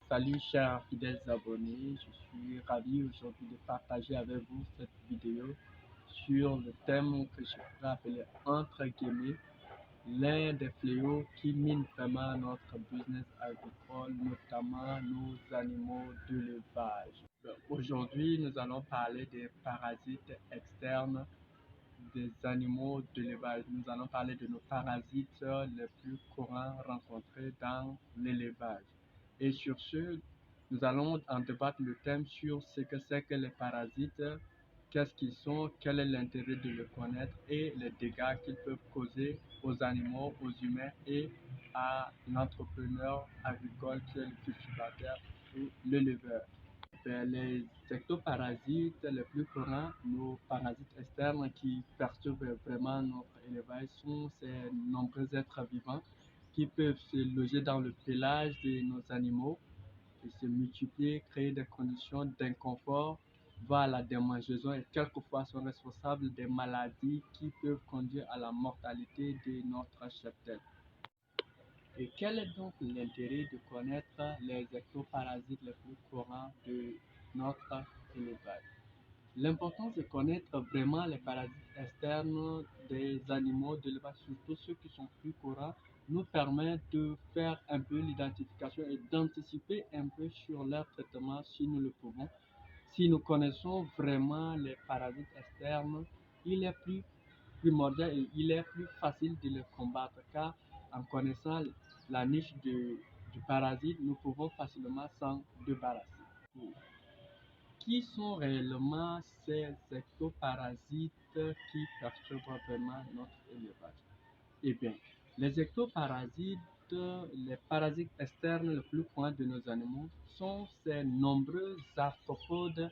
Salut chers fidèles abonnés, je suis ravi aujourd'hui de partager avec vous cette vidéo sur le thème que je pourrais appeler entre guillemets l'un des fléaux qui minent vraiment notre business agricole, notamment nos animaux d'élevage. Aujourd'hui, nous allons parler des parasites externes des animaux d'élevage. Nous allons parler de nos parasites les plus courants rencontrés dans l'élevage. Et sur ce, nous allons en débattre le thème sur ce que c'est que les parasites, qu'est-ce qu'ils sont, quel est l'intérêt de le connaître et les dégâts qu'ils peuvent causer aux animaux, aux humains et à l'entrepreneur agricole qui est le cultivateur ou l'éleveur. Les ectoparasites les plus courants, nos parasites externes qui perturbent vraiment notre élevage sont ces nombreux êtres vivants qui peuvent se loger dans le pelage de nos animaux et se multiplier, créer des conditions d'inconfort, voire la démangeaison et quelquefois sont responsables des maladies qui peuvent conduire à la mortalité de notre cheptel. Et quel est donc l'intérêt de connaître les ectoparasites les plus courants de notre élevage? L'importance de connaître vraiment les parasites externes des animaux d'élevage, surtout ceux qui sont plus courants, nous permet de faire un peu l'identification et d'anticiper un peu sur leur traitement si nous le pouvons. Si nous connaissons vraiment les parasites externes, il est plus primordial et il est plus facile de les combattre car en connaissant la niche du parasite, nous pouvons facilement s'en débarrasser. Qui sont réellement ces ectoparasites qui perturbent vraiment notre élevage? Eh bien, les ectoparasites, les parasites externes les plus courants de nos animaux sont ces nombreux arthropodes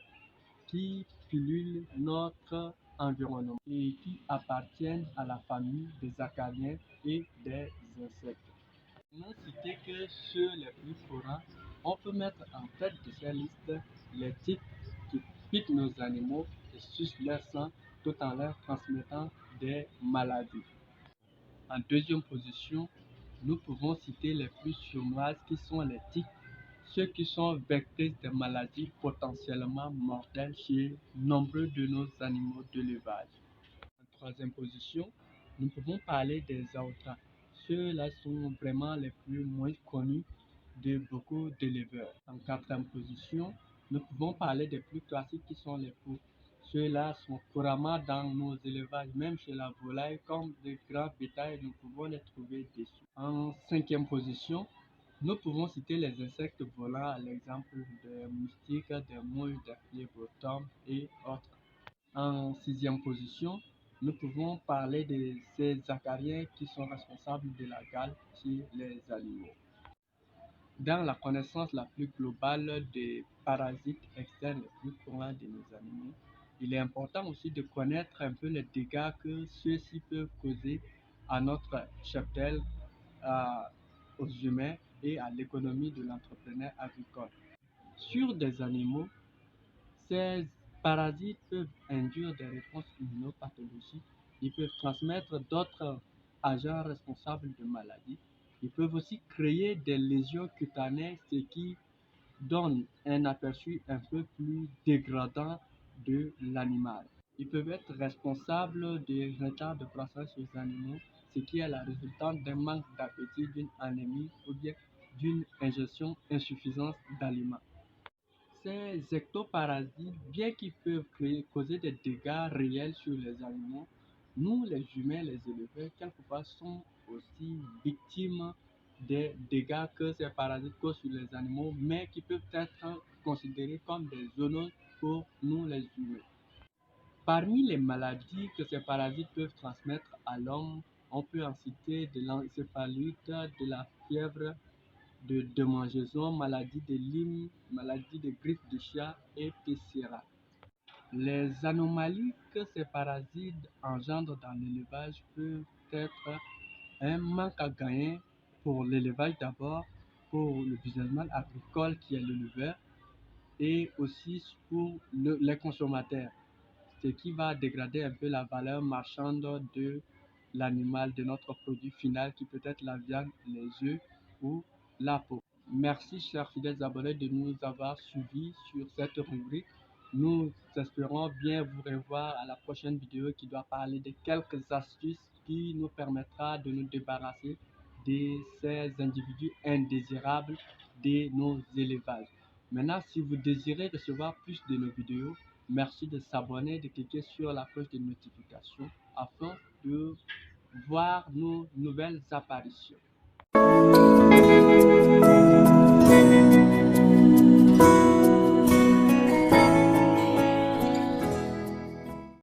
qui pullulent notre environnement et qui appartiennent à la famille des acariens et des insectes. Pour ne citer que ceux les plus courants, on peut mettre en tête de ces listes les tiques qui piquent nos animaux et sucent leur sang tout en leur transmettant des maladies. En deuxième position, nous pouvons citer les plus sournoises qui sont les tiques, ceux qui sont vecteurs de maladies potentiellement mortelles chez nombreux de nos animaux d'élevage. En troisième position, nous pouvons parler des autras. Ceux-là sont vraiment les plus moins connus de beaucoup d'éleveurs. En quatrième position, nous pouvons parler des plus classiques qui sont les poux. Ceux-là sont couramment dans nos élevages, même chez la volaille, comme de grands bétails, nous pouvons les trouver dessus. En cinquième position, nous pouvons citer les insectes volants, à l'exemple des moustiques, des mouches, des phlébotomes et autres. En sixième position, nous pouvons parler de ces acariens qui sont responsables de la gale chez les animaux. Dans la connaissance la plus globale des parasites externes les plus courants de nos animaux, il est important aussi de connaître un peu les dégâts que ceux-ci peuvent causer à notre cheptel, aux humains et à l'économie de l'entrepreneur agricole. Sur des animaux, ces parasites peuvent induire des réponses immunopathologiques, ils peuvent transmettre d'autres agents responsables de maladies, ils peuvent aussi créer des lésions cutanées, ce qui donne un aperçu un peu plus dégradant de l'animal. Ils peuvent être responsables des retards de croissance chez les animaux, ce qui est la résultante d'un manque d'appétit, d'une anémie ou bien d'une ingestion insuffisante d'aliments. Ces ectoparasites, bien qu'ils peuvent causer des dégâts réels sur les animaux, nous, les humains, les éleveurs, quelquefois sont aussi victimes des dégâts que ces parasites causent sur les animaux, mais qui peuvent être considérés comme des zoonoses pour nous, les humains. Parmi les maladies que ces parasites peuvent transmettre à l'homme, on peut en citer de l'encéphalite, de la fièvre, de démangeaison, maladie de Lyme, maladie de grippe de chat et PCRA. Les anomalies que ces parasites engendrent dans l'élevage peuvent être un manque à gagner pour l'élevage d'abord, pour le businessman agricole qui est l'éleveur et aussi pour les consommateurs. ce qui va dégrader un peu la valeur marchande de l'animal, de notre produit final qui peut être la viande, les œufs ou la peau. Merci chers fidèles abonnés de nous avoir suivis sur cette rubrique. Nous espérons bien vous revoir à la prochaine vidéo qui doit parler de quelques astuces qui nous permettra de nous débarrasser de ces individus indésirables de nos élevages. Maintenant, si vous désirez recevoir plus de nos vidéos, merci de s'abonner, de cliquer sur la cloche de notification afin de voir nos nouvelles apparitions.